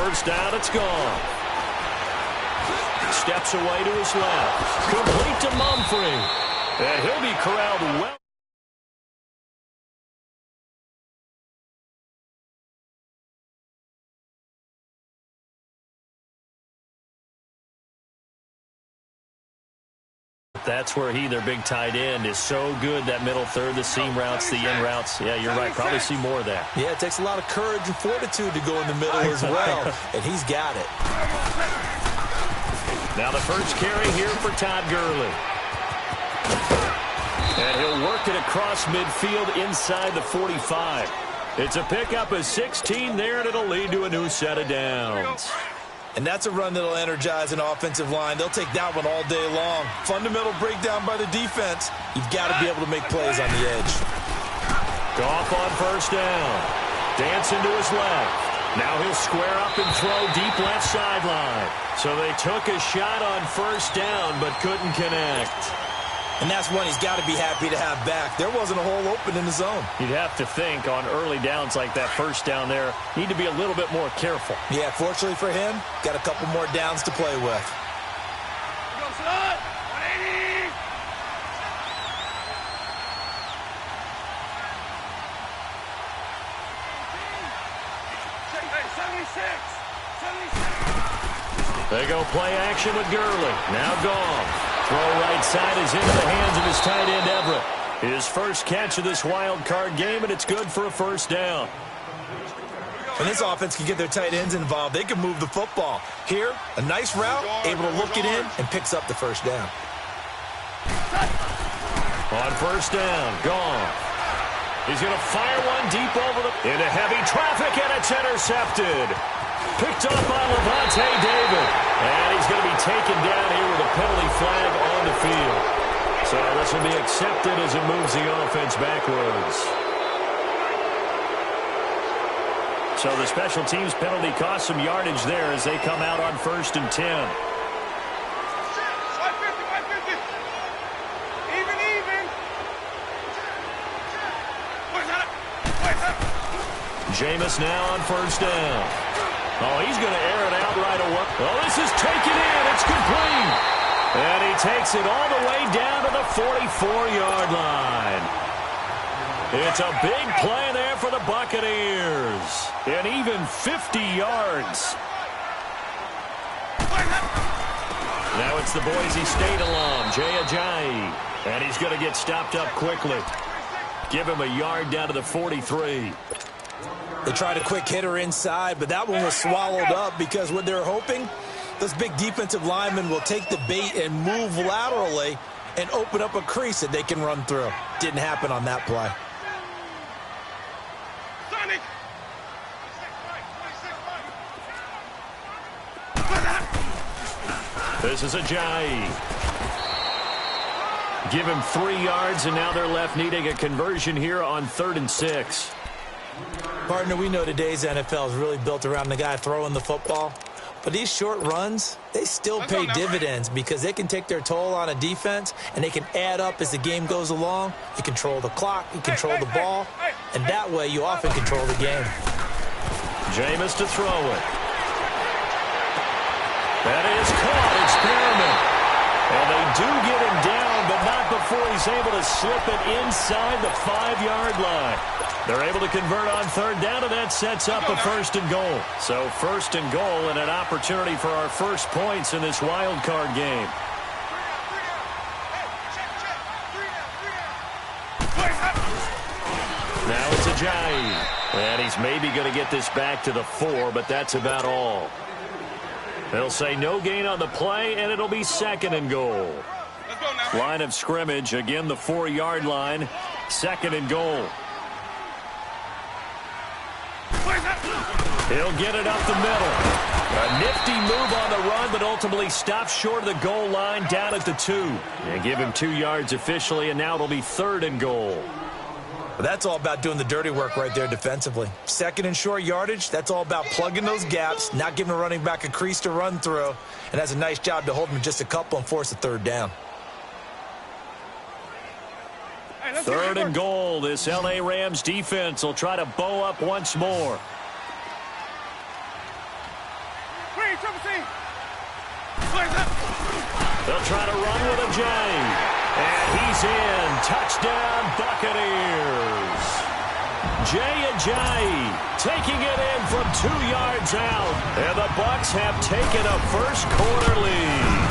first down, it's gone. Steps away to his left. Complete to Mumphrey. And he'll be corralled well. That's where their big tight end, is so good, that middle third, the seam routes, the in routes. Yeah, you're right. Probably see more of that. Yeah, it takes a lot of courage and fortitude to go in the middle as well, and he's got it. Now the first carry here for Todd Gurley. And he'll work it across midfield inside the 45. It's a pickup of 16 there, and it'll lead to a new set of downs. And that's a run that'll energize an offensive line. They'll take that one all day long. Fundamental breakdown by the defense. You've got to be able to make plays on the edge. Goff on first down. Dancing to his left. Now he'll square up and throw deep left sideline. So they took a shot on first down but couldn't connect. And that's one he's got to be happy to have back. There wasn't a hole open in the zone. You'd have to think on early downs like that first down there, need to be a little bit more careful. Yeah, fortunately for him, got a couple more downs to play with. They go play action with Gurley. Now gone. Throw right side is into the hands of his tight end, Everett. His first catch of this wild card game, and it's good for a first down. When this offense can get their tight ends involved, they can move the football. Here, a nice route, able to look it in, and picks up the first down. On first down, gone. He's going to fire one deep over into heavy traffic, and it's intercepted. Picked up by Levante David. And he's going to be taken down here with a penalty flag on the field. So this will be accepted as it moves the offense backwards. So the special teams penalty cost some yardage there as they come out on 1st and 10. Jameis now on first down. Oh, he's going to air it out right away. Oh, this is taken in. It's complete. And he takes it all the way down to the 44-yard line. It's a big play there for the Buccaneers. And even 50 yards. Now it's the Boise State alum, Jay Ajayi. And he's going to get stopped up quickly. Give him a yard down to the 43. They tried a quick hitter inside, but that one was swallowed up because what they're hoping, this big defensive lineman will take the bait and move laterally and open up a crease that they can run through. Didn't happen on that play. This is Ajayi. Give him 3 yards, and now they're left needing a conversion here on 3rd and 6. Partner, we know today's NFL is really built around the guy throwing the football. But these short runs, they still pay dividends because they can take their toll on a defense, and they can add up as the game goes along. You control the clock, you control the ball, and that way you often control the game. Jameis to throw it. That is caught. Experiment. And they do get him down, but not before he's able to slip it inside the 5-yard line. They're able to convert on 3rd down, and that sets up a 1st and goal. So 1st and goal and an opportunity for our first points in this wild card game. Now it's Ajayi. And he's maybe going to get this back to the 4, but that's about all. They'll say no gain on the play, and it'll be 2nd and goal. Line of scrimmage, again the 4-yard line, 2nd and goal. He'll get it up the middle. A nifty move on the run, but ultimately stops short of the goal line down at the 2. And give him 2 yards officially, and now it'll be 3rd and goal. Well, that's all about doing the dirty work right there defensively. 2nd and short yardage, that's all about plugging those gaps, not giving a running back a crease to run through, and that's a nice job to hold him just a couple and force a 3rd down. 3rd and goal. This L.A. Rams defense will try to bow up once more. They'll try to run with a J. And he's in. Touchdown, Buccaneers. Jay Ajayi taking it in from 2 yards out. And the Bucs have taken a first-quarter lead.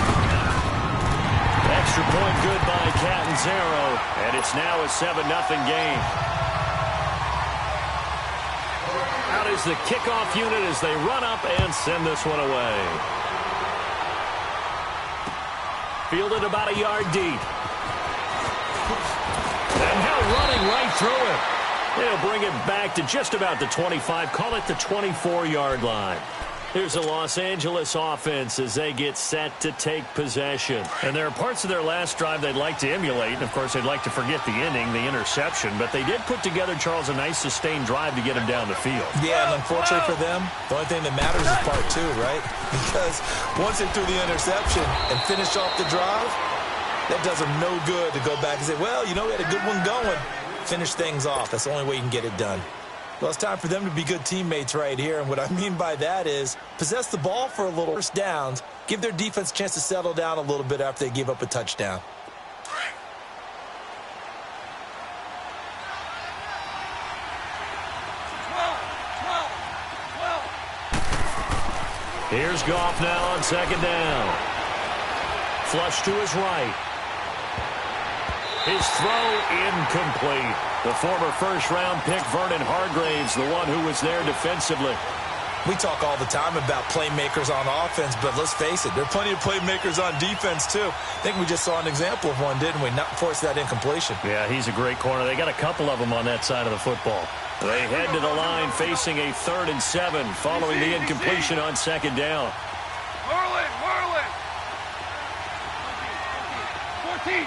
Extra point good by Catanzaro. And it's now a 7-0 game. Out is the kickoff unit as they run up and send this one away. Fielded about a yard deep. And now running right through it. They'll bring it back to just about the 25. Call it the 24-yard line. Here's a Los Angeles offense as they get set to take possession. And there are parts of their last drive they'd like to emulate. And, of course, they'd like to forget the inning, the interception. But they did put together, Charles, a nice sustained drive to get him down the field. Yeah, and unfortunately for them, the only thing that matters is part 2, right? Because once they threw the interception and finished off the drive, that does them no good to go back and say, well, you know, we had a good one going. Finish things off. That's the only way you can get it done. Well, it's time for them to be good teammates right here. And what I mean by that is possess the ball for a little first downs, give their defense a chance to settle down a little bit after they give up a touchdown. Here's Goff now on second down. Flush to his right. His throw incomplete. The former first-round pick, Vernon Hargreaves, the one who was there defensively. We talk all the time about playmakers on offense, but let's face it, there are plenty of playmakers on defense, too. I think we just saw an example of one, didn't we? Not force that incompletion. Yeah, he's a great corner. They got a couple of them on that side of the football. They head to the line facing a 3rd and 7 following the incompletion on second down. Whirling. 14.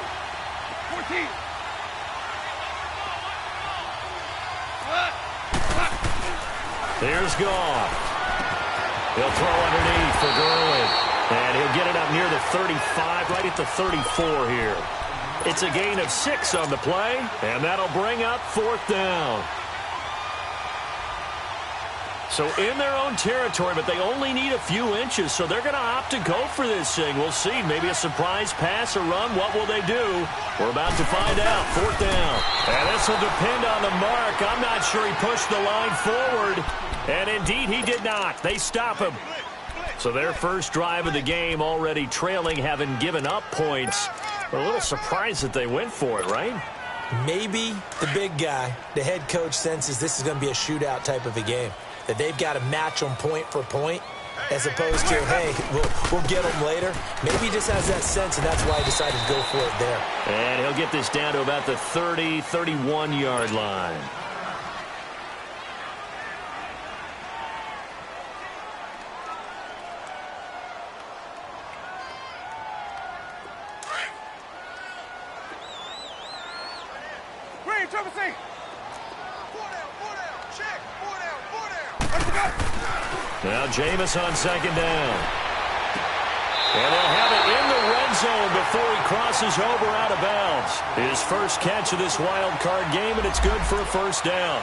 There's Goff. He'll throw underneath for Gurley. And he'll get it up near the 35, right at the 34 here. It's a gain of 6 on the play, and that'll bring up 4th down. So in their own territory, but they only need a few inches, so they're going to opt to go for this thing. We'll see. Maybe a surprise pass or run. What will they do? We're about to find out. 4th down. And this will depend on the mark. I'm not sure he pushed the line forward. And indeed, he did not. They stop him. So their first drive of the game already trailing, having given up points. But a little surprised that they went for it, right? Maybe the big guy, the head coach, senses this is going to be a shootout type of a game. That they've got to match them point for point as opposed to, hey, we'll get them later. Maybe he just has that sense, and that's why he decided to go for it there. And he'll get this down to about the 30, 31-yard line. Now Jameis on second down. And they'll have it in the red zone before he crosses over out of bounds. His first catch of this wild card game, and it's good for a first down.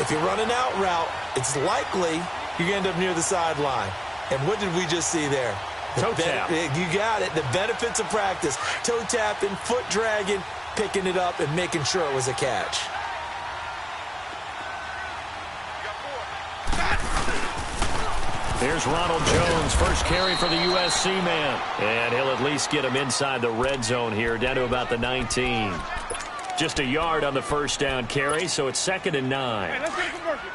If you run an out route, it's likely you're going to end up near the sideline. And what did we just see there? Toe tap. You got it. The benefits of practice. Toe tapping, foot dragging, picking it up, and making sure it was a catch. Here's Ronald Jones, first carry for the USC man. And he'll at least get him inside the red zone here, down to about the 19. Just a yard on the first down carry, so it's 2nd and 9. Hey, let's get a conversion.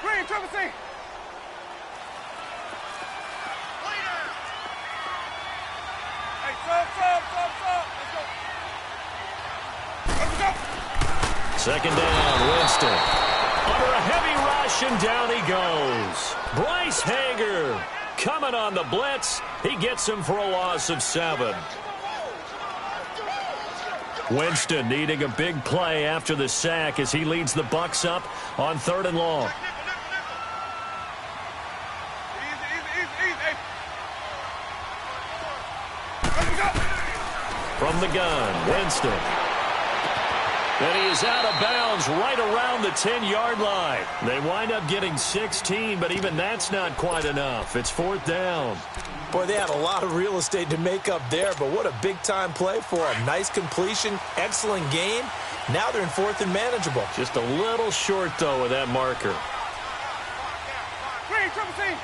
Green, Trevor, see. Hey, sub. Let's go. 2nd down, Winston. Under a heavy rush, and down he goes. Bryce Hager coming on the blitz. He gets him for a loss of 7. Winston needing a big play after the sack as he leads the Bucs up on 3rd and long. From the gun, Winston. And he is out of bounds right around the 10-yard line. They wind up getting 16, but even that's not quite enough. It's 4th down. Boy, they had a lot of real estate to make up there, but what a big-time play for them. Nice completion, excellent game. Now they're in 4th and manageable. Just a little short, though, with that marker. Green, triple C.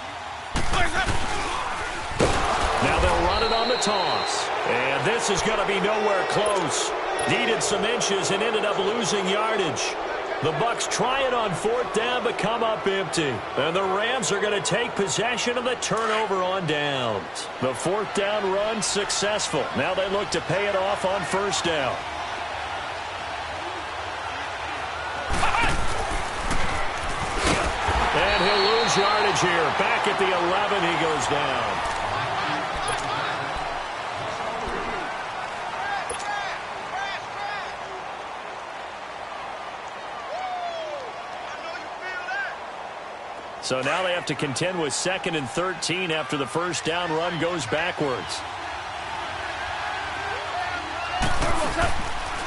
Now they'll run it on the toss. And this is going to be nowhere close. Needed some inches and ended up losing yardage. The Bucs try it on 4th down, but come up empty. And the Rams are going to take possession of the turnover on downs. The 4th down run successful. Now they look to pay it off on 1st down. And he'll lose yardage here. Back at the 11, he goes down. So now they have to contend with 2nd and 13 after the 1st down run goes backwards.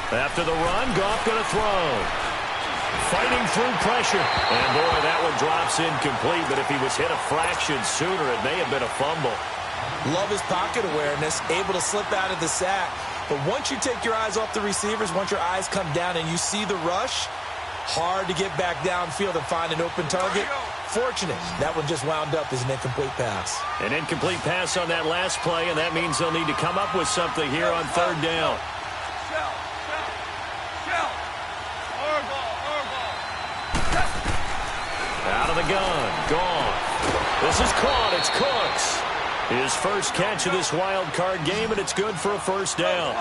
After the run, Goff going to throw. Fighting through pressure. And, boy, that one drops incomplete. But if he was hit a fraction sooner, it may have been a fumble. Love his pocket awareness, able to slip out of the sack. But once you take your eyes off the receivers, once your eyes come down and you see the rush, hard to get back downfield and find an open target. Fortunate, that one just wound up as an incomplete pass. An incomplete pass on that last play, and that means they'll need to come up with something here on 3rd down. Out of the gun, gone. This is caught, it's Cooks. His first catch of this wild card game, and it's good for a 1st down.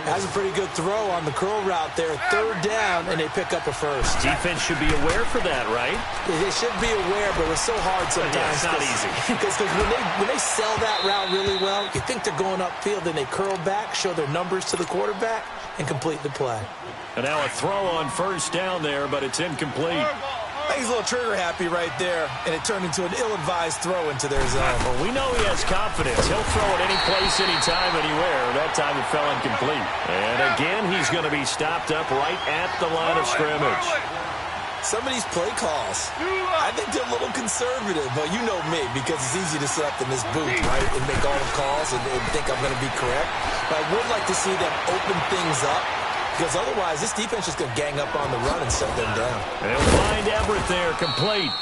Has a pretty good throw on the curl route there. 3rd down, and they pick up a first. Defense should be aware for that, right? They should be aware, but it's so hard sometimes. Yeah, it's not easy. Because when they sell that route really well, you think they're going upfield, then they curl back, show their numbers to the quarterback, and complete the play. And now a throw on 1st down there, but it's incomplete. I think he's a little trigger happy right there, and it turned into an ill-advised throw into their zone. Well, we know he has confidence. He'll throw it any place, anytime, anywhere. That time it fell incomplete. And again, he's going to be stopped up right at the line of scrimmage. Some of these play calls, I think they're a little conservative, but you know me, because it's easy to sit up in this booth, right, and make all the calls and think I'm going to be correct. But I would like to see them open things up. Because otherwise, this defense is going to gang up on the run and shut them down. They'll find Everett there, complete.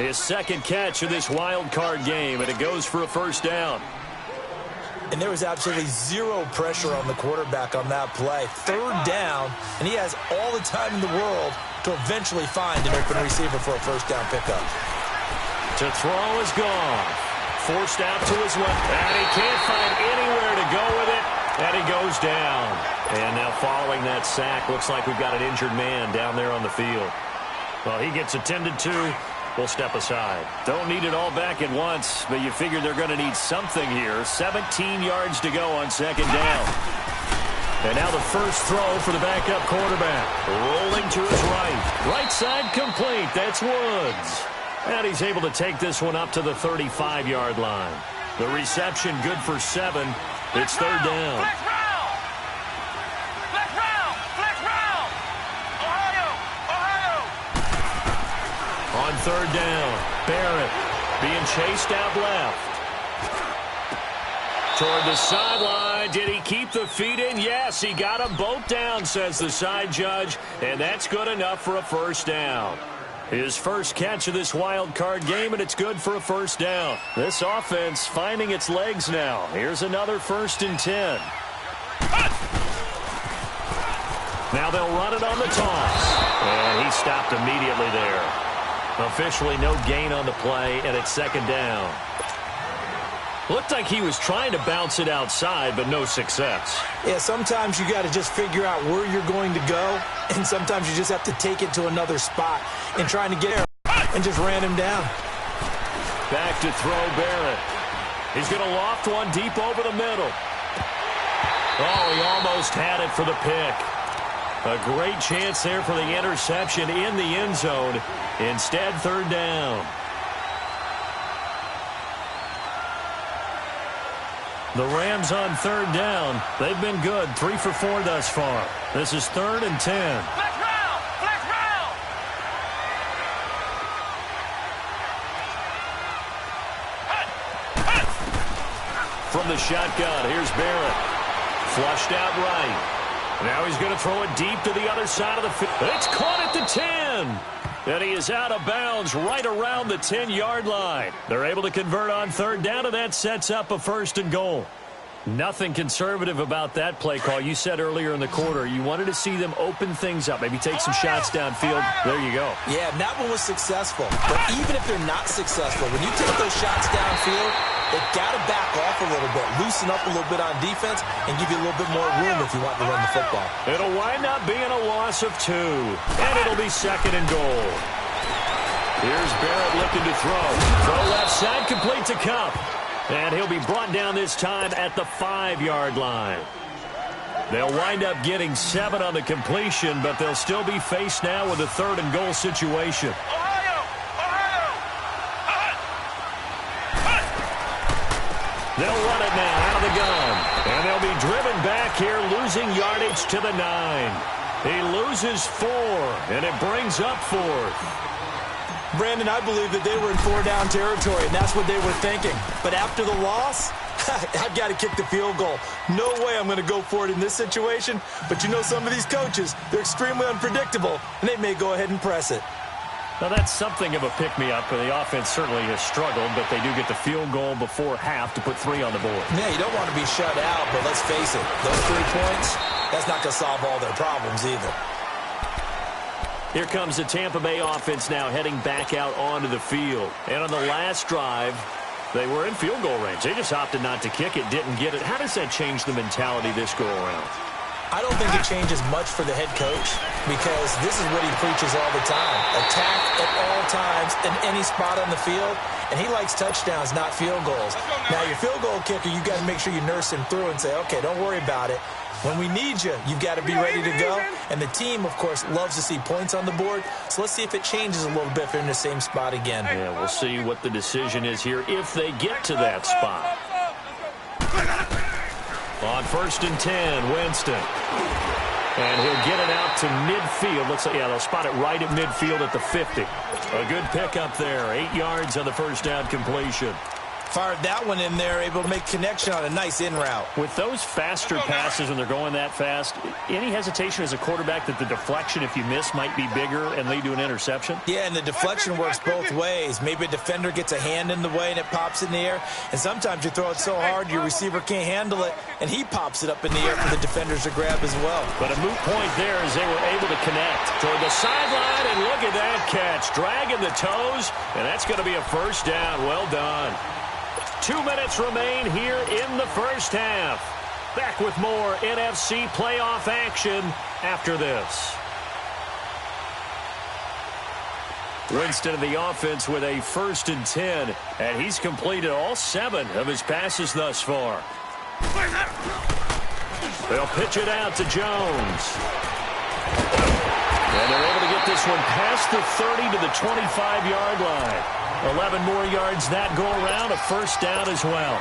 His 2nd catch of this wild card game, and it goes for a 1st down. And there was absolutely zero pressure on the quarterback on that play. 3rd down, and he has all the time in the world to eventually find an open receiver for a 1st down pickup. To throw is gone. Forced out to his left, and he can't find anywhere to go with it. And he goes down. And now following that sack, looks like we've got an injured man down there on the field. Well, he gets attended to. We'll step aside. Don't need it all back at once, but you figure they're going to need something here. 17 yards to go on 2nd down. And now the first throw for the backup quarterback. Rolling to his right. Right side complete. That's Woods. And he's able to take this one up to the 35-yard line. The reception good for 7. It's 3rd down. Flex round! Ohio! On 3rd down, Barrett being chased out left. Toward the sideline. Did he keep the feet in? Yes, he got them both down, says the side judge. And that's good enough for a 1st down. His first catch of this wild card game, and it's good for a 1st down. This offense finding its legs now. Here's another 1st and 10. Now they'll run it on the toss. And he stopped immediately there. Officially no gain on the play, and it's 2nd down. Looked like he was trying to bounce it outside, but no success. Yeah, sometimes you got to just figure out where you're going to go, and sometimes you just have to take it to another spot and trying to get there and just ran him down. Back to throw Barrett. He's going to loft one deep over the middle. Oh, he almost had it for the pick. A great chance there for the interception in the end zone. Instead, 3rd down. The Rams on 3rd down. They've been good, 3 for 4 thus far. This is 3rd and 10. Flex round! the shotgun. Here's Barrett. Flushed out right. Now he's going to throw it deep to the other side of the field. It's caught at the 10. And he is out of bounds right around the 10-yard line. They're able to convert on third down, and that sets up a 1st and goal. Nothing conservative about that play call. You said earlier in the quarter you wanted to see them open things up, maybe take some shots downfield. There you go. Yeah, and that one was successful. But even if they're not successful, when you take those shots downfield, they've got to back off a little bit, loosen up a little bit on defense, and give you a little bit more room if you want to run the football. It'll wind up being a loss of 2, and it'll be 2nd and goal. Here's Barrett looking to throw. Throw left side, complete to Cup. And he'll be brought down this time at the 5-yard line. They'll wind up getting 7 on the completion, but they'll still be faced now with a 3rd and goal situation. They'll run it now out of the gun. And they'll be driven back here, losing yardage to the 9. He loses 4, and it brings up 4th. Brandon, I believe that they were in 4-down territory, and that's what they were thinking. But after the loss, I've got to kick the field goal. No way I'm going to go for it in this situation. But you know some of these coaches, they're extremely unpredictable, and they may go ahead and press it. Now, that's something of a pick-me-up. The offense certainly has struggled, but they do get the field goal before half to put 3 on the board. Yeah, you don't want to be shut out, but let's face it, those 3 points, that's not going to solve all their problems either. Here comes the Tampa Bay offense now heading back out onto the field. And on the last drive, they were in field goal range. They just opted not to kick it, didn't get it. How does that change the mentality this go-around? I don't think it changes much for the head coach because this is what he preaches all the time. Attack at all times in any spot on the field, and he likes touchdowns, not field goals. Now, your field goal kicker, you got to make sure you nurse him through and say, okay, don't worry about it. When we need you, you've got to be ready to go. And the team, of course, loves to see points on the board. So let's see if it changes a little bit if they're in the same spot again. Yeah, we'll see what the decision is here if they get to that spot. On 1st and 10, Winston. And he'll get it out to midfield. They'll spot it right at midfield at the 50. A good pickup there. 8 yards on the 1st down completion. Fired that one in there, able to make connection on a nice in route. With those faster passes when they're going that fast, any hesitation as a quarterback that the deflection, if you miss, might be bigger and lead to an interception? Yeah, and the deflection works both ways. Maybe a defender gets a hand in the way and it pops in the air. And sometimes you throw it so hard your receiver can't handle it, and he pops it up in the air for the defenders to grab as well. But a moot point there as they were able to connect toward the sideline, and look at that catch. Dragging the toes, and that's going to be a 1st down. Well done. 2 minutes remain here in the 1st half. Back with more NFC playoff action after this. Winston of the offense with a 1st and 10, and he's completed all 7 of his passes thus far. They'll pitch it out to Jones. And they're able to get this one past the 30 to the 25-yard line. 11 more yards that go around, a 1st down as well.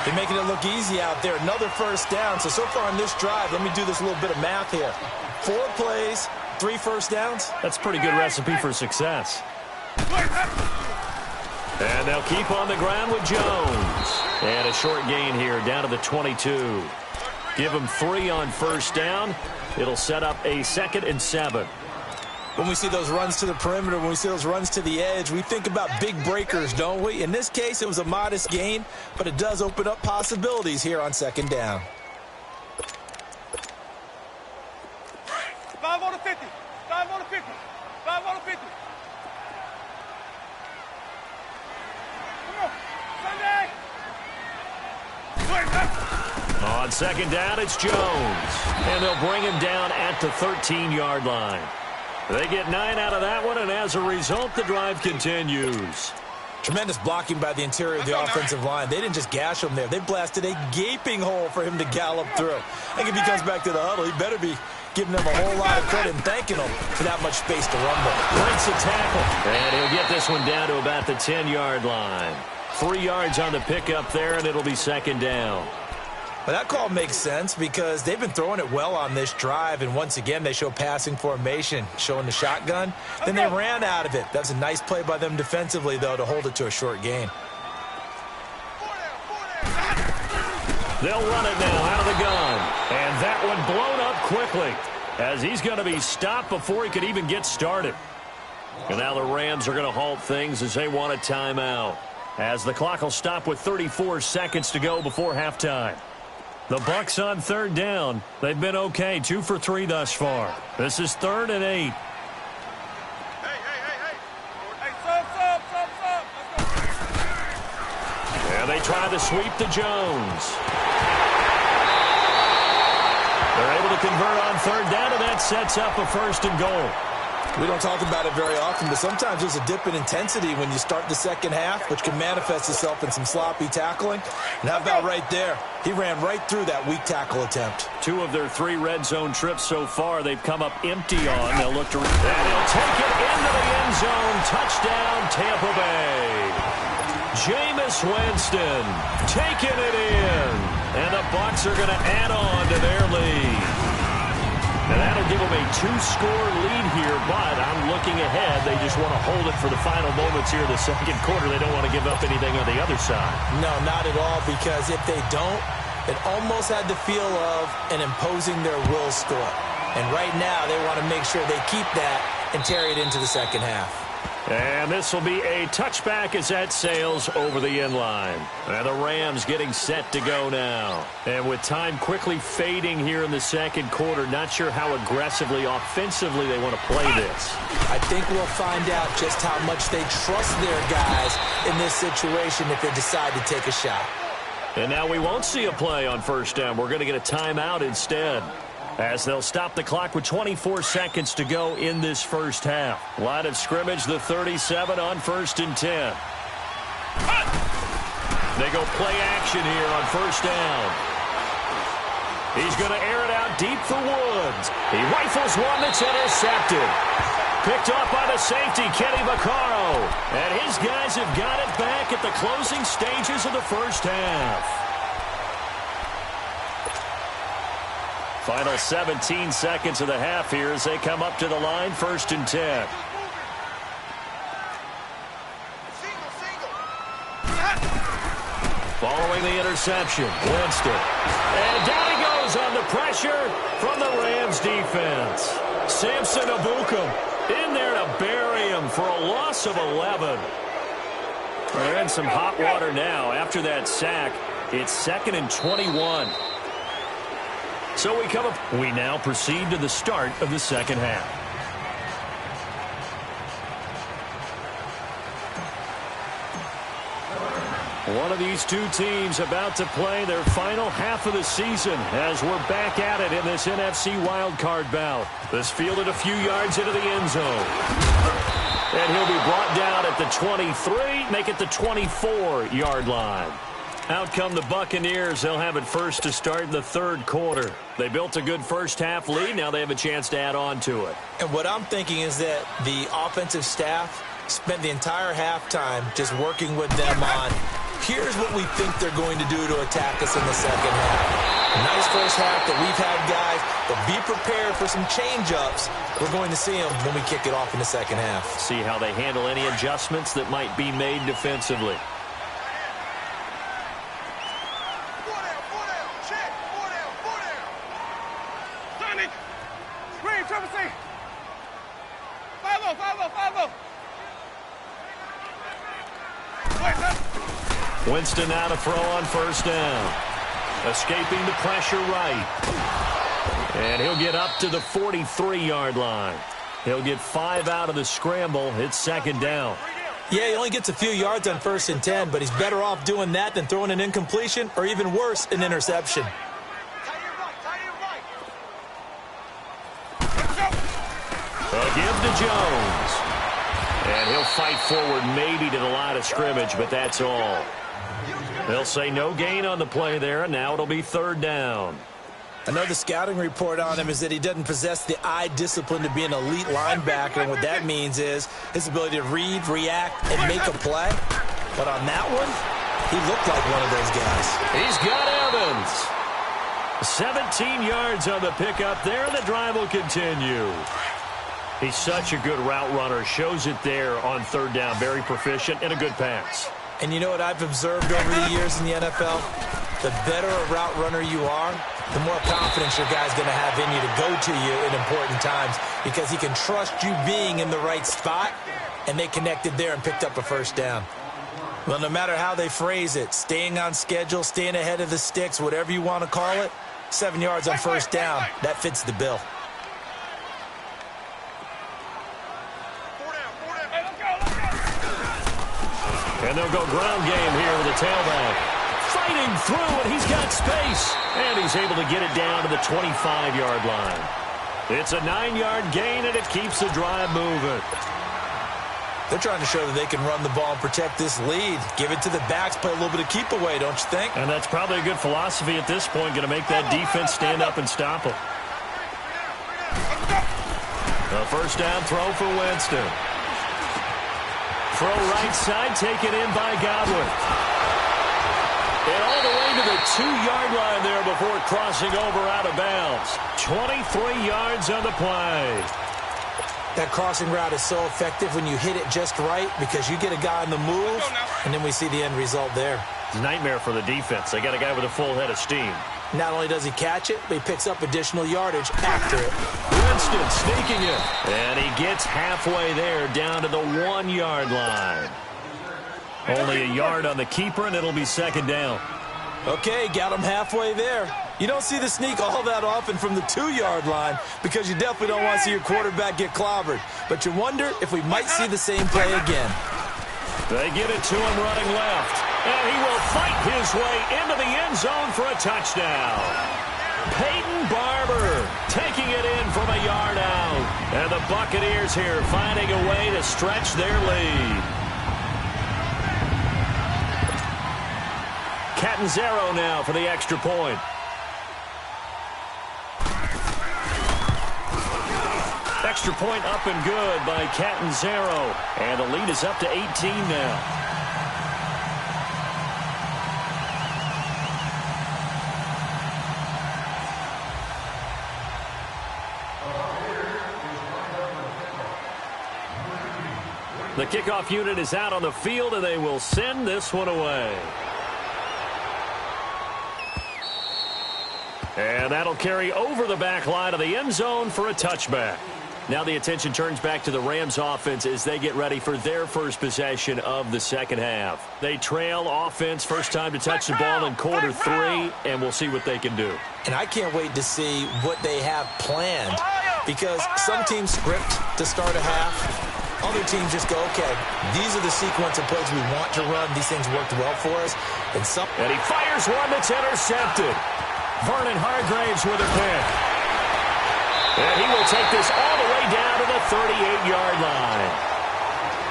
They're making it look easy out there. Another 1st down. So far on this drive, let me do this little bit of math here. 4 plays, 3 1st downs. That's a pretty good recipe for success. And they'll keep on the ground with Jones. And a short gain here down to the 22. Give them 3 on 1st down. It'll set up a 2nd and 7. When we see those runs to the perimeter, when we see those runs to the edge, we think about big breakers, don't we? In this case, it was a modest gain, but it does open up possibilities here on 2nd down. 5 on the 50. 5 on the 50. 5 on the 50. Come on. Sunday. On 2nd down, it's Jones. And they'll bring him down at the 13-yard line. They get 9 out of that one, and as a result, the drive continues. Tremendous blocking by the interior of the offensive line. They didn't just gash him there. They blasted a gaping hole for him to gallop through. I think if he comes back to the huddle, he better be giving them a whole lot of credit and thanking them for that much space to rumble. Breaks a tackle. And he'll get this one down to about the 10-yard line. 3 yards on the pickup there, and it'll be 2nd down. Well, that call makes sense because they've been throwing it well on this drive, and once again, they show passing formation, showing the shotgun. Then they ran out of it. That's a nice play by them defensively, though, to hold it to a short gain. They'll run it now out of the gun. And that one blown up quickly as he's going to be stopped before he could even get started. And now the Rams are going to halt things as they want a timeout, as the clock will stop with 34 seconds to go before halftime. The Bucs on third down. They've been okay, 2 for 3 thus far. This is 3rd and 8. And they try to sweep to Jones. They're able to convert on third down, and that sets up a 1st and goal. We don't talk about it very often, but sometimes there's a dip in intensity when you start the second half, which can manifest itself in some sloppy tackling. And how about right there? He ran right through that weak tackle attempt. 2 of their 3 red zone trips so far, they've come up empty on. They'll look to... And he'll take it into the end zone. Touchdown, Tampa Bay. Jameis Winston taking it in. And the Bucs are going to add on to their lead. And that'll give them a 2-score lead here, but I'm looking ahead. They just want to hold it for the final moments here in the second quarter. They don't want to give up anything on the other side. No, not at all, because if they don't, it almost had the feel of an imposing their will score. And right now, they want to make sure they keep that and carry it into the second half. And this will be a touchback as that sails over the end line. And the Rams getting set to go now. And with time quickly fading here in the second quarter, not sure how aggressively, offensively they want to play this. I think we'll find out just how much they trust their guys in this situation if they decide to take a shot. And now we won't see a play on first down. We're going to get a timeout instead, as they'll stop the clock with 24 seconds to go in this first half. Line of scrimmage, the 37 on 1st and 10. They go play action here on first down. He's going to air it out deep for Woods. He rifles one that's intercepted. Picked off by the safety, Kenny Vaccaro. And his guys have got it back at the closing stages of the first half. Final 17 seconds of the half here as they come up to the line, 1st and 10. Following the interception, Winston. And down he goes on the pressure from the Rams defense. Samson Abukum in there to bury him for a loss of 11. They're in some hot water now. After that sack, it's 2nd and 21. So we now proceed to the start of the second half. One of these two teams about to play their final half of the season as we're back at it in this NFC wildcard bout. This fielded a few yards into the end zone. And he'll be brought down at the 23, make it the 24-yard line. Out come the Buccaneers. They'll have it first to start the third quarter. They built a good first half lead. Now they have a chance to add on to it. And what I'm thinking is that the offensive staff spent the entire halftime just working with them on, here's what we think they're going to do to attack us in the second half. A nice first half that we've had, guys, but be prepared for some change-ups. We're going to see them when we kick it off in the second half. See how they handle any adjustments that might be made defensively. Winston now to throw on first down. Escaping the pressure right. And he'll get up to the 43-yard line. He'll get 5 out of the scramble. It's 2nd down. Yeah, he only gets a few yards on 1st and 10, but he's better off doing that than throwing an incompletion or even worse, an interception. A give to Jones. And he'll fight forward maybe to the line of scrimmage, but that's all. They'll say no gain on the play there, and now it'll be 3rd down. I know the scouting report on him is that he doesn't possess the eye discipline to be an elite linebacker, and what that means is his ability to read, react, and make a play. But on that one, he looked like one of those guys. He's got Evans. 17 yards on the pickup there, and the drive will continue. He's such a good route runner. Shows it there on 3rd down. Very proficient and a good pass. And you know what I've observed over the years in the NFL? The better a route runner you are, the more confidence your guy's going to have in you to go to you in important times because he can trust you being in the right spot, and they connected there and picked up a first down. Well, no matter how they phrase it, staying on schedule, staying ahead of the sticks, whatever you want to call it, 7 yards on first down, that fits the bill. And they'll go ground game here with a tailback. Fighting through, and he's got space. And he's able to get it down to the 25-yard line. It's a 9-yard gain, and it keeps the drive moving. They're trying to show that they can run the ball and protect this lead. Give it to the backs, play a little bit of keep away, don't you think? And that's probably a good philosophy at this point, going to make that defense stand up and stop them. A first down throw for Winston. Throw right side, taken in by Godwin. And all the way to the 2-yard line there before crossing over out of bounds. 23 yards on the play. That crossing route is so effective when you hit it just right because you get a guy on the move, and then we see the end result there. It's a nightmare for the defense. They got a guy with a full head of steam. Not only does he catch it, but he picks up additional yardage after it. Winston sneaking it. And he gets halfway there down to the 1-yard line. Only a yard on the keeper, and it'll be second down. Okay, got him halfway there. You don't see the sneak all that often from the 2-yard line because you definitely don't want to see your quarterback get clobbered. But you wonder if we might see the same play again. They get it to him running left. And he will fight his way into the end zone for a touchdown. Peyton Barber taking it in from a yard out. And the Buccaneers here finding a way to stretch their lead. Catanzaro now for the extra point. Extra point up and good by Catanzaro. And the lead is up to 18 now. The kickoff unit is out on the field, and they will send this one away. And that'll carry over the back line of the end zone for a touchback. Now the attention turns back to the Rams offense as they get ready for their first possession of the second half. They trail offense, first time to touch the ball in quarter 3, and we'll see what they can do. And I can't wait to see what they have planned because some teams script to start a half. Other teams just go, okay, these are the sequence of plays we want to run. These things worked well for us. And he fires one that's intercepted. Vernon Hargraves with a pick. And he will take this all the way down to the 38-yard line.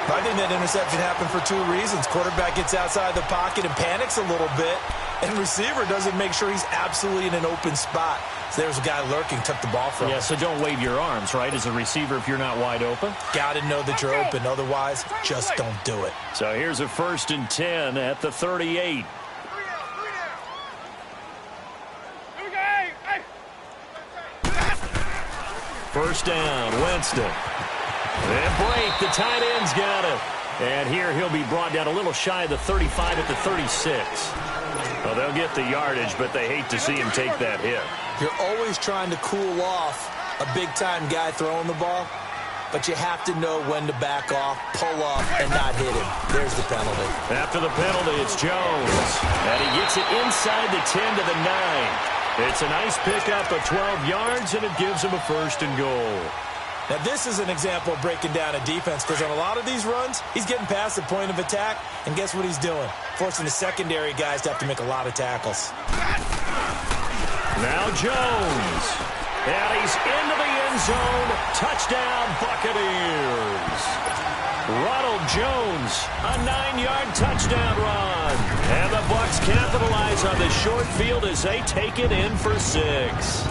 I think that interception happened for 2 reasons. Quarterback gets outside the pocket and panics a little bit, and receiver doesn't make sure he's absolutely in an open spot. So there's a guy lurking, took the ball from him. Yeah, so don't wave your arms, right, as a receiver if you're not wide open. Got to know that you're open. Otherwise, just don't do it. So here's a 1st and 10 at the 38. First down, Winston. And break, the tight end's got it. And here he'll be brought down a little shy of the 35 at the 36. Well, they'll get the yardage, but they hate to see him take that hit. You're always trying to cool off a big-time guy throwing the ball, but you have to know when to back off, pull up, and not hit him. There's the penalty. After the penalty, it's Jones. And he gets it inside the 10 to the 9. It's a nice pickup of 12 yards, and it gives him a 1st and goal. Now, this is an example of breaking down a defense because on a lot of these runs, he's getting past the point of attack, and guess what he's doing? Forcing the secondary guys to have to make a lot of tackles. Now Jones. And he's into the end zone. Touchdown, Buccaneers. Ronald Jones, a 9-yard touchdown run. And the Bucs capitalize on the short field as they take it in for 6.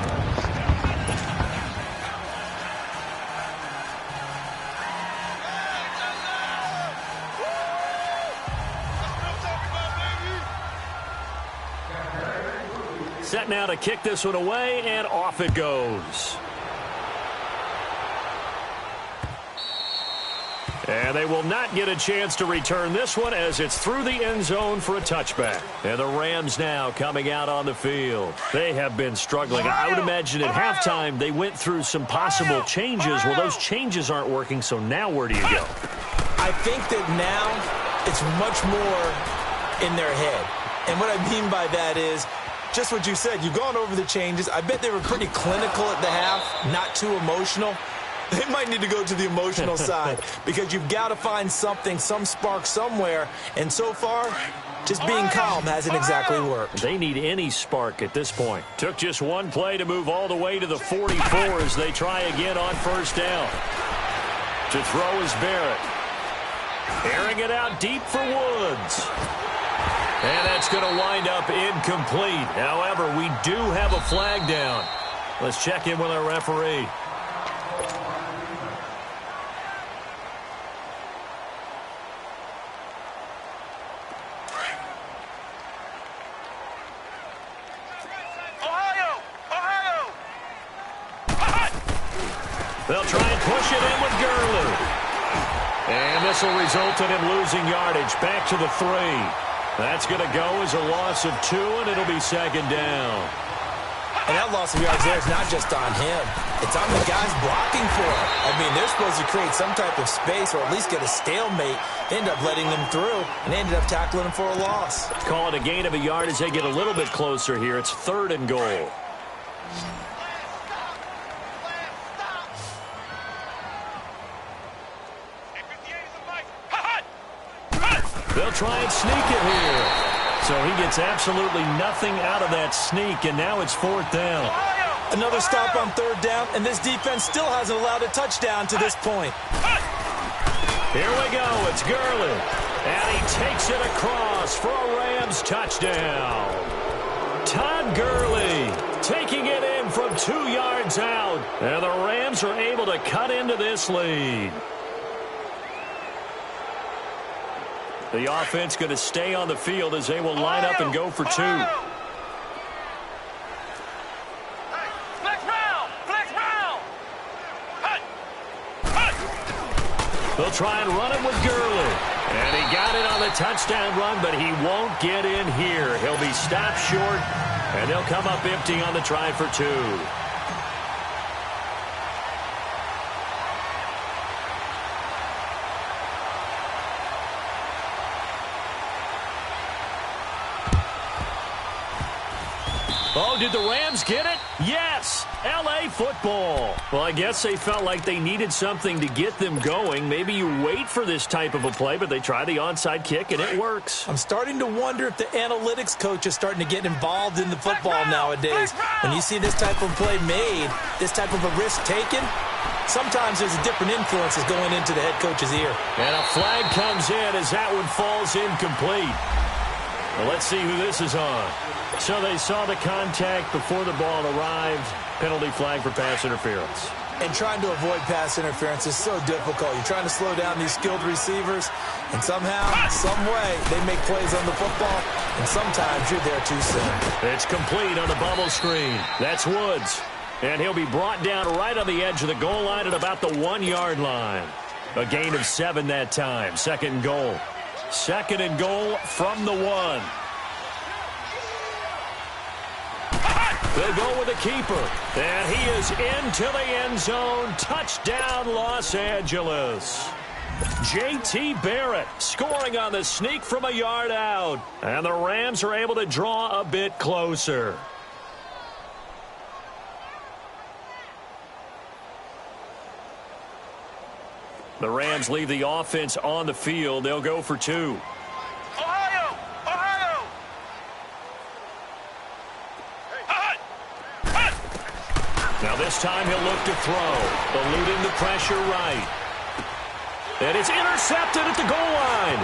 Set now to kick this one away, and off it goes. And they will not get a chance to return this one as it's through the end zone for a touchback. And the Rams now coming out on the field. They have been struggling. I would imagine at halftime they went through some possible changes. Well, those changes aren't working, so now where do you go? I think that now it's much more in their head. And what I mean by that is just what you said. You've gone over the changes. I bet they were pretty clinical at the half, not too emotional. They might need to go to the emotional side because you've got to find something, some spark somewhere. And so far, just being calm hasn't exactly worked. They need any spark at this point. Took just one play to move all the way to the 44 as they try again on first down. To throw is Barrett. Airing it out deep for Woods. And that's going to wind up incomplete. However, we do have a flag down. Let's check in with our referee. They'll try and push it in with Gurley. And this will result in him losing yardage. Back to the 3. That's going to go as a loss of 2, and it'll be second down. And that loss of yards there is not just on him. It's on the guys blocking for him. I mean, they're supposed to create some type of space or at least get a stalemate. They end up letting them through, and they ended up tackling him for a loss. Call it a gain of a yard as they get a little bit closer here. It's 3rd and goal. They'll try and sneak it here. So he gets absolutely nothing out of that sneak, and now it's 4th down. Another stop on 3rd down, and this defense still hasn't allowed a touchdown to this point. Here we go. It's Gurley. And he takes it across for a Rams touchdown. Todd Gurley taking it in from 2 yards out. And the Rams are able to cut into this lead. The offense going to stay on the field as they will line up and go for 2. Flex round! Flex round! They'll try and run it with Gurley. And he got it on the touchdown run, but he won't get in here. He'll be stopped short, and they'll come up empty on the try for 2. Oh, did the Rams get it? Yes! L.A. football. Well, I guess they felt like they needed something to get them going. Maybe you wait for this type of a play, but they try the onside kick, and it works. I'm starting to wonder if the analytics coach is starting to get involved in the football nowadays. When you see this type of play made, this type of a risk taken, sometimes there's a different influences going into the head coach's ear. And a flag comes in as that one falls incomplete. Well, let's see who this is on. So they saw the contact before the ball arrived. Penalty flag for pass interference. And trying to avoid pass interference is so difficult. You're trying to slow down these skilled receivers, and somehow, some way, they make plays on the football, and sometimes you're there too soon. It's complete on the bubble screen. That's Woods. And he'll be brought down right on the edge of the goal line at about the 1-yard line. A gain of 7 that time. 2nd and goal. 2nd and goal from the 1. They'll go with the keeper. And he is into the end zone. Touchdown, Los Angeles. J.T. Barrett scoring on the sneak from a yard out. And the Rams are able to draw a bit closer. The Rams leave the offense on the field. They'll go for 2. Now this time he'll look to throw, eluding the pressure right. And it's intercepted at the goal line.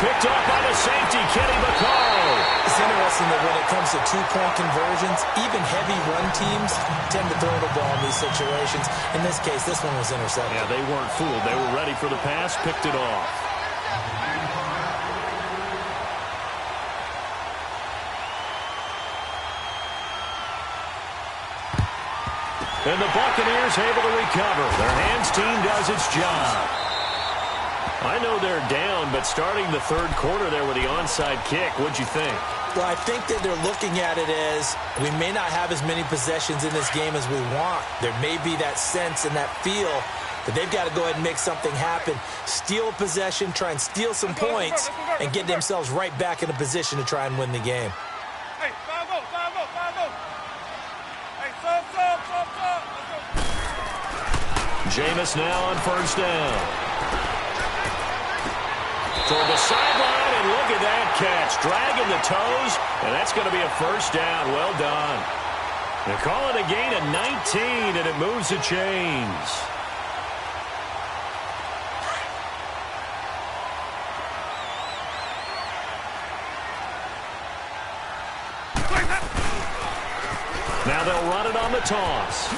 Picked up by the safety, Kenny Vaccaro. It's interesting that when it comes to 2-point conversions, even heavy run teams tend to throw the ball in these situations. In this case, this one was intercepted. Yeah, they weren't fooled. They were ready for the pass, picked it off. And the Buccaneers able to recover. Their hands team does its job. I know they're down, but starting the third quarter there with the onside kick, what'd you think? Well, I think that they're looking at it as we may not have as many possessions in this game as we want. There may be that sense and that feel that they've got to go ahead and make something happen. Steal a possession, try and steal some points, and get themselves right back in a position to try and win the game. Hey, 5-0, 5-0, 5-0. Hey, sub. Let's go. Jameis now on first down. Toward the sideline, and look at that catch. Dragging the toes, and that's going to be a first down. Well done. They call it a gain of 19, and it moves the chains. Now they'll run it on the toss.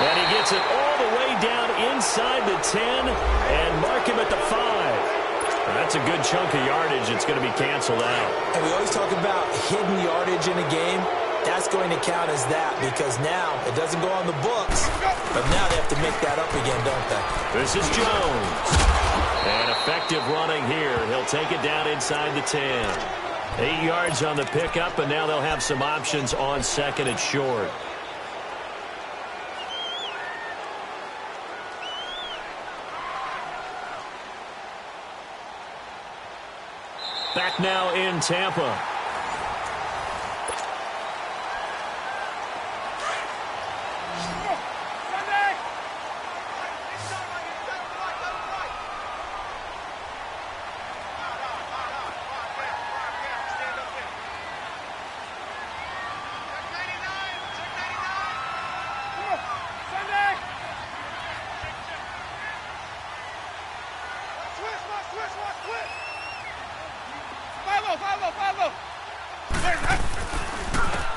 And he gets it all the way down inside the 10 and mark him at the 5. That's a good chunk of yardage. It's going to be canceled out. And we always talk about hidden yardage in a game. That's going to count as that because now it doesn't go on the books, but now they have to make that up again, don't they? This is Jones. And effective running here. He'll take it down inside the 10. 8 yards on the pickup, and now they'll have some options on second and short. Back now in Tampa.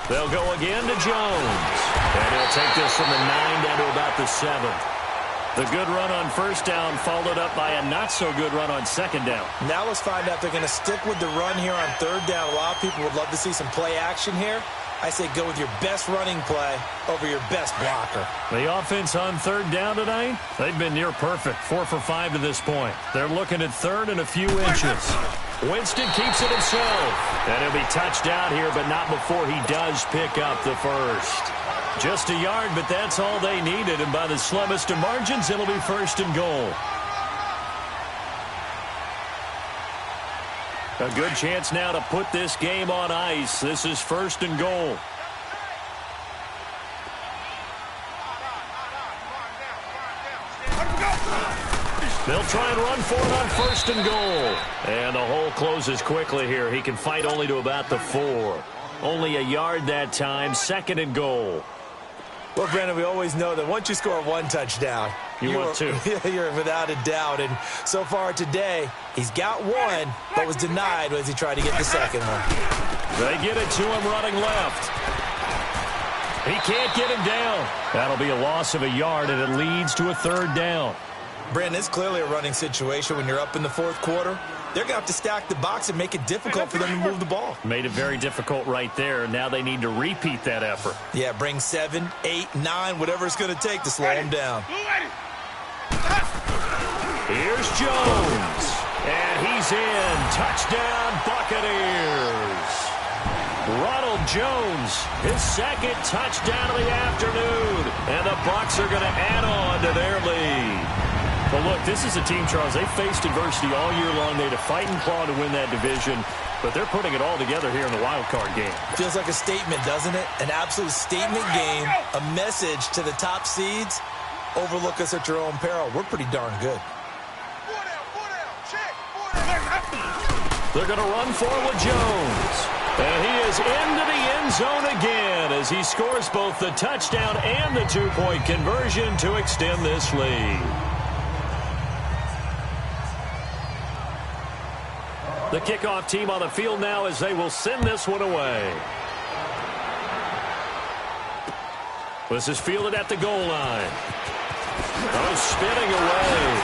They'll go again to Jones. And he'll take this from the 9 down to about the 7. The good run on first down followed up by a not-so-good run on second down. Now let's find out if they're going to stick with the run here on third down. A lot of people would love to see some play action here. I say go with your best running play over your best blocker. The offense on third down tonight, they've been near perfect. 4 for 5 to this point. They're looking at third and a few inches. Winston keeps it himself. And he'll be touched out here, but not before he does pick up the first. Just a yard, but that's all they needed. And by the slimmest of margins, it'll be first and goal. A good chance now to put this game on ice. This is first and goal. They'll try and run for it on first and goal. And the hole closes quickly here. He can fight only to about the 4. Only a yard that time. Second and goal. Well, Brandon, we always know that once you score one touchdown, you want two. You're without a doubt. And so far today, he's got one, but was denied as he tried to get the second one. They get it to him running left. He can't get him down. That'll be a loss of a yard, and it leads to a third down. Brandon, it's clearly a running situation when you're up in the fourth quarter. They're going to have to stack the box and make it difficult for them to move the ball. Made it very difficult right there. Now they need to repeat that effort. Yeah, bring 7, 8, 9, whatever it's going to take to slow them down. Here's Jones. And he's in. Touchdown, Buccaneers. Ronald Jones, his second touchdown of the afternoon. And the Bucs are going to add on to their lead. Well, look, this is a team, Charles, they faced adversity all year long. They had to fight and claw to win that division, but they're putting it all together here in the wild card game. Feels like a statement, doesn't it? An absolute statement game, a message to the top seeds. Overlook us at your own peril. We're pretty darn good. They're going to run forward with Jones. And he is into the end zone again as he scores both the touchdown and the two-point conversion to extend this lead. The kickoff team on the field now as they will send this one away. This is fielded at the goal line. Oh, spinning away.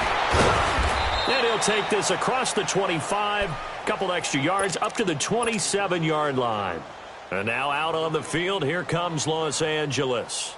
And he'll take this across the 25. Couple extra yards up to the 27-yard line. And now out on the field, here comes Los Angeles.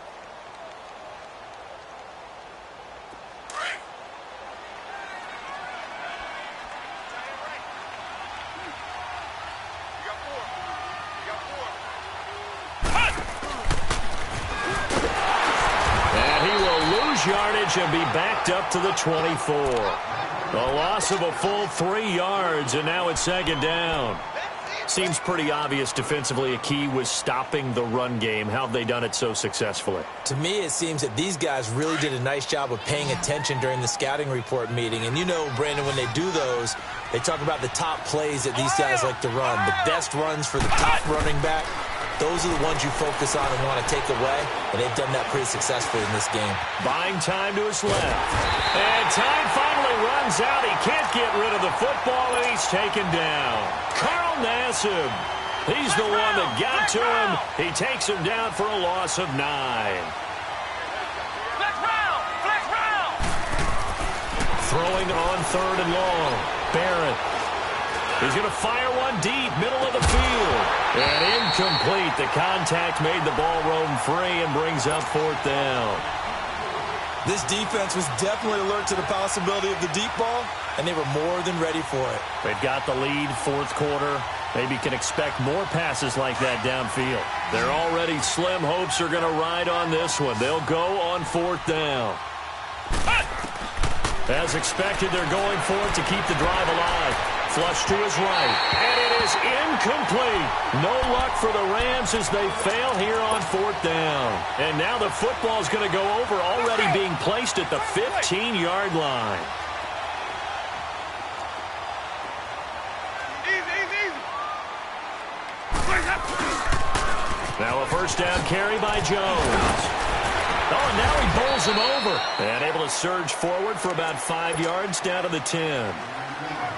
yardage and be backed up to the 24. A loss of a full 3 yards, and now it's second down. Seems pretty obvious defensively a key was stopping the run game. How have they done it so successfully? To me, it seems that these guys really did a nice job of paying attention during the scouting report meeting. And you know, Brandon, when they do those, they talk about the top plays that these guys like to run. The best runs for the top running back, those are the ones you focus on and want to take away. And they've done that pretty successfully in this game. Buying time to his left. And time finally runs out. He can't get rid of the football, and he's taken down. Carl Nassib. He's the one that got to him. He takes him down for a loss of 9. Flex round! Flex round! Throwing on 3rd and long. Barrett. He's going to fire one deep, middle of the field. And incomplete. The contact made the ball roam free and brings up 4th down. This defense was definitely alert to the possibility of the deep ball, and they were more than ready for it. They've got the lead, 4th quarter. Maybe can expect more passes like that downfield. Their already slim hopes are going to ride on this one. They'll go on 4th down. As expected, they're going for it to keep the drive alive. Flush to his right, and it is incomplete. No luck for the Rams as they fail here on 4th down. And now the football is going to go over, already being placed at the 15-yard line. Now a 1st down carry by Jones. Oh, and now he bowls him over. And able to surge forward for about 5 yards down to the 10.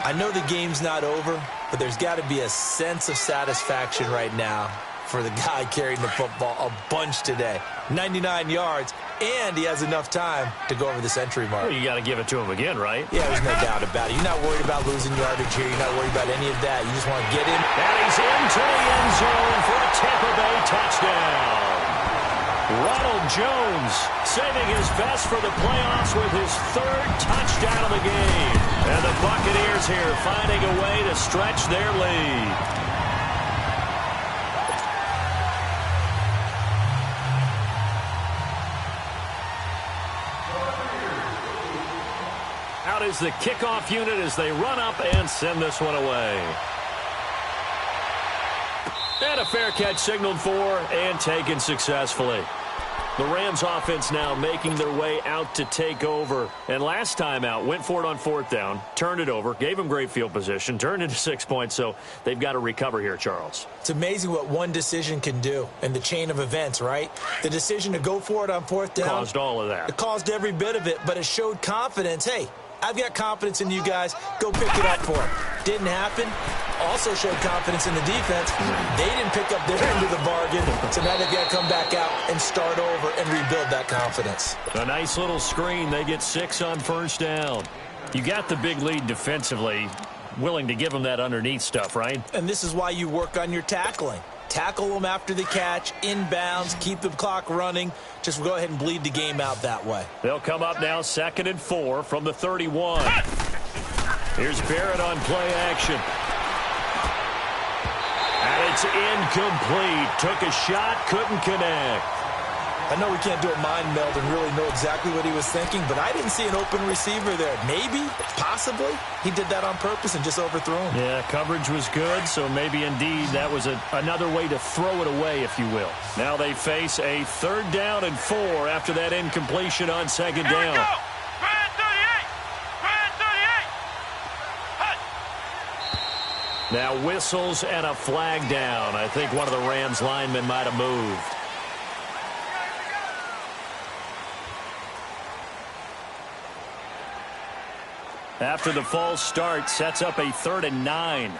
I know the game's not over, but there's got to be a sense of satisfaction right now for the guy carrying the football a bunch today. 99 yards, and he has enough time to go over the century mark. Well, you got to give it to him again, right? Yeah, there's no doubt about it. You're not worried about losing yardage here. You're not worried about any of that. You just want to get in. And he's into the end zone for a Tampa Bay touchdown. Ronald Jones saving his best for the playoffs with his 3rd touchdown of the game. And the Buccaneers here finding a way to stretch their lead. Out is the kickoff unit as they run up and send this one away. And a fair catch signaled for and taken successfully. The Rams offense now making their way out to take over. And last time out, went for it on 4th down, turned it over, gave them great field position, turned into 6 points, so they've got to recover here, Charles. It's amazing what one decision can do in the chain of events, right? The decision to go for it on 4th down. Caused all of that. It caused every bit of it, but it showed confidence. Hey, I've got confidence in you guys. Go pick it up for him. Didn't happen. Also showed confidence in the defense. They didn't pick up their end of the bargain, so now they've got to come back out and start over and rebuild that confidence. A nice little screen. They get 6 on 1st down. You got the big lead defensively, willing to give them that underneath stuff, right? And this is why you work on your tackling. Tackle them after the catch, inbounds, keep the clock running. Just go ahead and bleed the game out that way. They'll come up now 2nd and 4 from the 31. Here's Barrett on play action. And it's incomplete. Took a shot, couldn't connect. I know we can't do a mind meld and really know exactly what he was thinking, but I didn't see an open receiver there. Maybe, possibly, he did that on purpose and just overthrew him. Yeah, coverage was good, so maybe indeed that was another way to throw it away, if you will. Now they face a 3rd down and 4 after that incompletion on 2nd down. Here we go! Grand 38! Grand 38! Now whistles and a flag down. I think one of the Rams linemen might have moved. After the false start, sets up a 3rd and 9.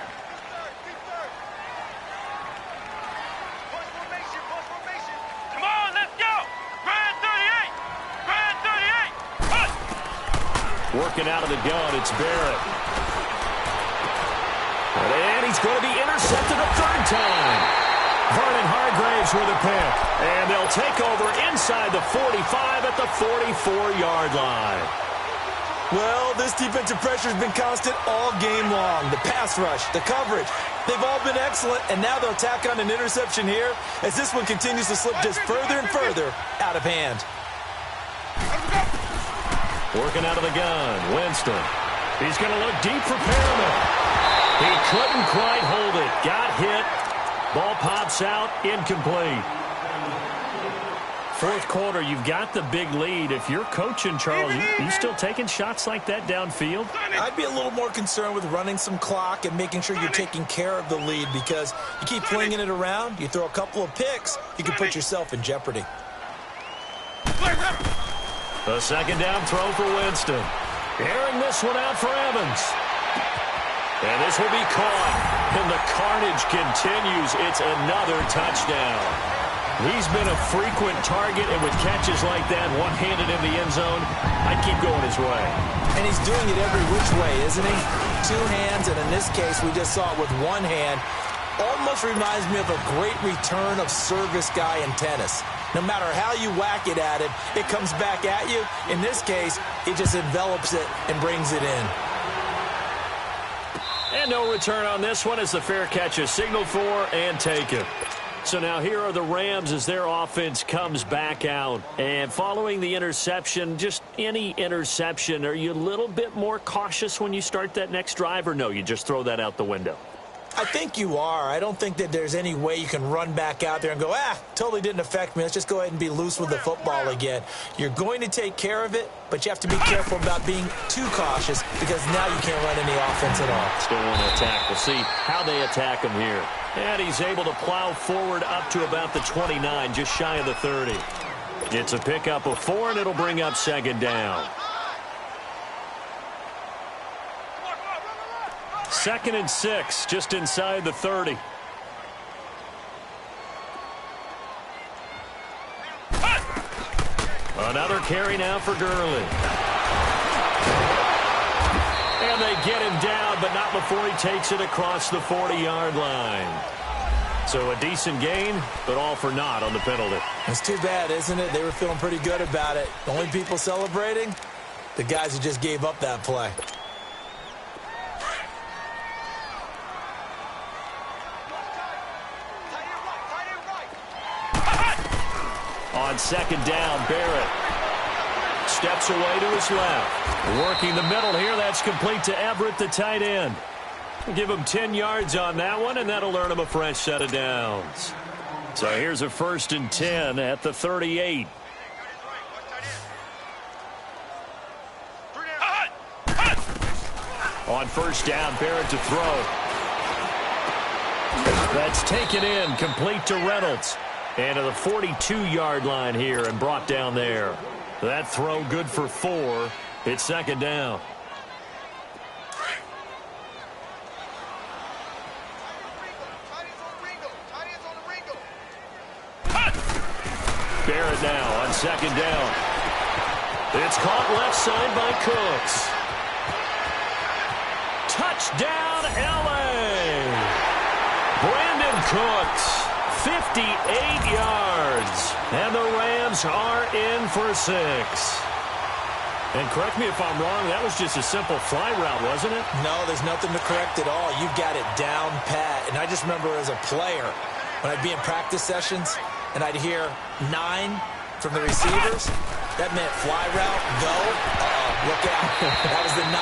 Come on, let's go! Grand 38! Grand 38! Working out of the gun, it's Barrett. And he's going to be intercepted a 3rd time. Vernon Hargraves with a pick. And they'll take over inside the 45 at the 44-yard line. Well, this defensive pressure has been constant all game long. The pass rush, the coverage, they've all been excellent, and now they'll tack on an interception here as this one continues to slip just further and further out of hand. Let's go! Working out of the gun, Winston. He's going to look deep for Perriman. He couldn't quite hold it. Got hit. Ball pops out, incomplete. Fourth quarter, you've got the big lead. If you're coaching, Charles, you still taking shots like that downfield? I'd be a little more concerned with running some clock and making sure you're taking care of the lead, because you keep flinging it around, you throw a couple of picks, you can put yourself in jeopardy. A second down throw for Winston. Airing this one out for Evans. And this will be caught. And the carnage continues. It's another touchdown. He's been a frequent target, and with catches like that, one-handed in the end zone, I'd keep going his way. And he's doing it every which way, isn't he? Two hands, and in this case, we just saw it with one hand. Almost reminds me of a great return of service guy in tennis. No matter how you whack it at him, it comes back at you. In this case, he just envelops it and brings it in. And no return on this one as the fair catch is signaled for and taken. So now here are the Rams as their offense comes back out. And following the interception, just any interception, are you a little bit more cautious when you start that next drive, or no, you just throw that out the window? I think you are. I don't think that there's any way you can run back out there and go, totally didn't affect me. Let's just go ahead and be loose with the football again. You're going to take care of it, but you have to be careful about being too cautious, because now you can't run any offense at all. Still want to attack. We'll see how they attack him here. And he's able to plow forward up to about the 29, just shy of the 30. It's a pickup of 4, and it'll bring up second down. 2nd and 6, just inside the 30. Another carry now for Gurley. And they get him down, but not before he takes it across the 40-yard line. So a decent gain, but all for naught on the penalty. It's too bad, isn't it? They were feeling pretty good about it. The only people celebrating, the guys who just gave up that play. On second down, Barrett steps away to his left. Working the middle here, that's complete to Everett, the tight end. Give him 10 yards on that one, and that'll earn him a fresh set of downs. So here's a 1st and 10 at the 38. On 1st down, Barrett to throw. That's taken in, complete to Reynolds. And to the 42-yard line here and brought down there. That throw good for 4. It's second down. Barrett now on second down. It's caught left side by Cooks. Touchdown, L.A. Brandon Cooks. 58 yards, and the Rams are in for 6. And correct me if I'm wrong, that was just a simple fly route, wasn't it? No, there's nothing to correct at all. You've got it down pat. And I just remember as a player, when I'd be in practice sessions, and I'd hear 9 from the receivers, that meant fly route, go, look out. That was the 9,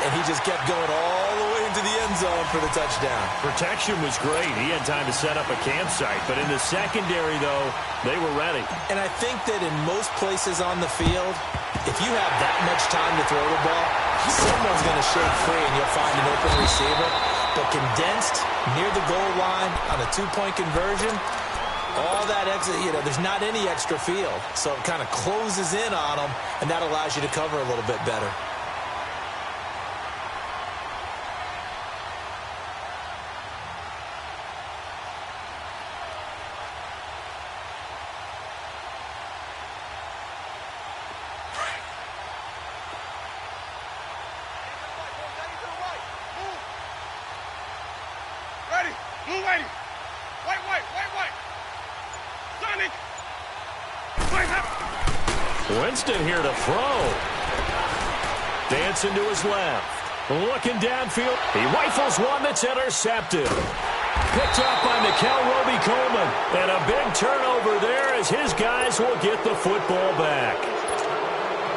and he just kept going all the way into the end zone for the touchdown. Protection was great. He had time to set up a campsite, but in the secondary, though, they were ready. And I think that in most places on the field, if you have that much time to throw the ball, someone's going to shake free and you'll find an open receiver. But condensed near the goal line on a 2-point conversion, all that exit, there's not any extra field. So it kind of closes in on them, and that allows you to cover a little bit better. Winston here to throw. Dancing to his left. Looking downfield. He rifles one that's intercepted. Picked up by Nikel Roby-Coleman. And a big turnover there as his guys will get the football back.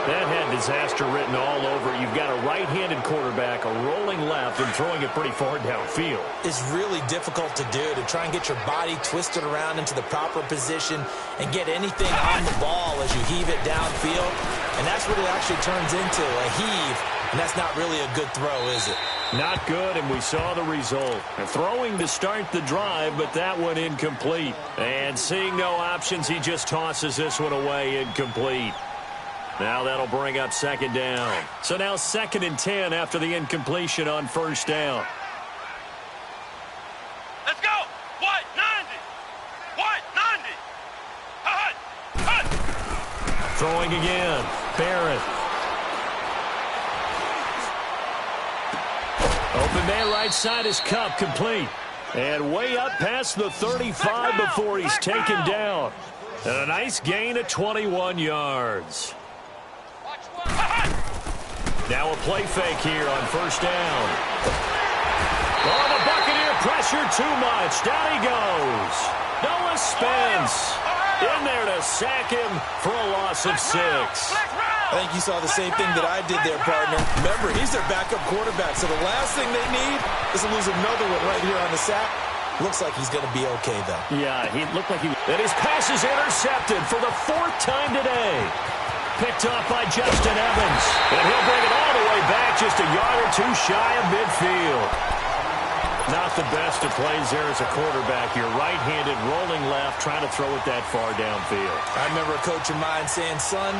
That had disaster written all over it. You've got a right-handed quarterback, a rolling left, and throwing it pretty far downfield. It's really difficult to do, to try and get your body twisted around into the proper position and get anything on the ball as you heave it downfield. And that's what it actually turns into, a heave. And that's not really a good throw, is it? Not good, and we saw the result. Throwing to start the drive, but that one incomplete. And seeing no options, he just tosses this one away, incomplete. Now that'll bring up second down. So now 2nd and 10 after the incompletion on first down. Let's go. What? 90. What? 90. Hut. Hut. Throwing again. Barrett. Open man right side is Cup, complete. And way up past the 35 before he's taken down. And a nice gain of 21 yards. Now a play fake here on first down. Oh, the Buccaneer pressure too much. Down he goes. Noah Spence in there to sack him for a loss of 6. I think you saw the same thing that I did there, partner. Remember, he's their backup quarterback, so the last thing they need is to lose another one right here on the sack. Looks like he's going to be okay, though. Yeah, he looked like he... And his pass is intercepted for the 4th time today. Picked off by Justin Evans. And he'll bring it all the way back just a yard or two shy of midfield. Not the best of plays there as a quarterback. You're right-handed, rolling left, trying to throw it that far downfield. I remember a coach of mine saying, son,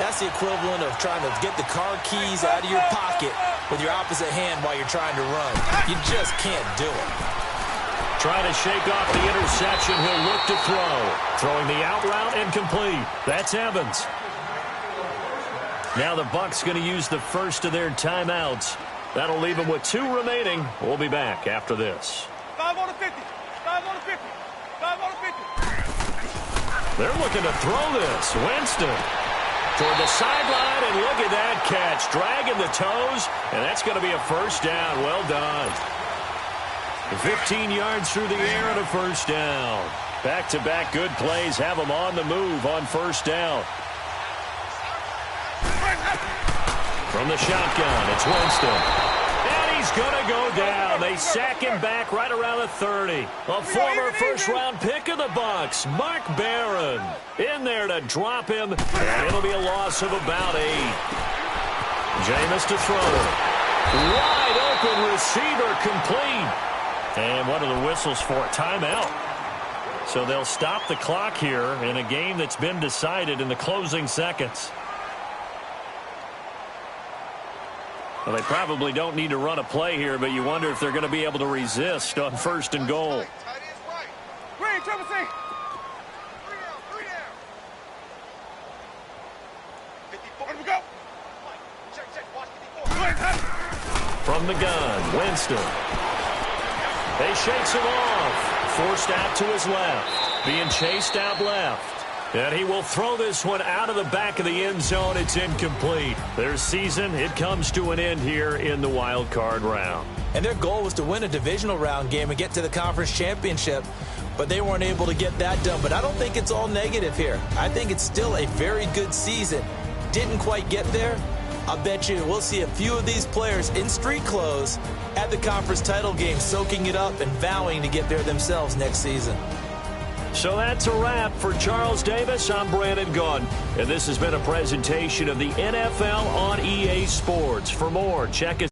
that's the equivalent of trying to get the car keys out of your pocket with your opposite hand while you're trying to run. You just can't do it. Trying to shake off the interception. He'll look to throw. Throwing the out route and complete. That's Evans. Now the Bucs going to use the first of their timeouts. That'll leave them with 2 remaining. We'll be back after this. 5 on the 50. 5 on the 50. 5 on the 50. They're looking to throw this. Winston toward the sideline, and look at that catch. Dragging the toes, and that's going to be a first down. Well done. 15 yards through the air and a first down. Back-to-back good plays have them on the move on first down. From the shotgun, it's Winston. And he's going to go down. They sack him back right around the 30. A former first-round pick of the Bucs, Mark Barron, in there to drop him. And it'll be a loss of about 8. Jameis to throw. Wide open receiver, complete. And what are the whistles for? Timeout. So they'll stop the clock here in a game that's been decided in the closing seconds. Well, they probably don't need to run a play here, but you wonder if they're going to be able to resist on 1st and goal. Green, triple C. 3 down. Let me go. Check. Watch 54. From the gun, Winston. He shakes him off. Forced out to his left. Being chased out left. And he will throw this one out of the back of the end zone. It's incomplete. Their season, it comes to an end here in the wild card round. And their goal was to win a divisional round game and get to the conference championship, but they weren't able to get that done. But I don't think it's all negative here. I think it's still a very good season. Didn't quite get there. I bet you we'll see a few of these players in street clothes at the conference title game, soaking it up and vowing to get there themselves next season. So that's a wrap for Charles Davis. I'm Brandon Gaudin, and this has been a presentation of the NFL on EA Sports. For more, check us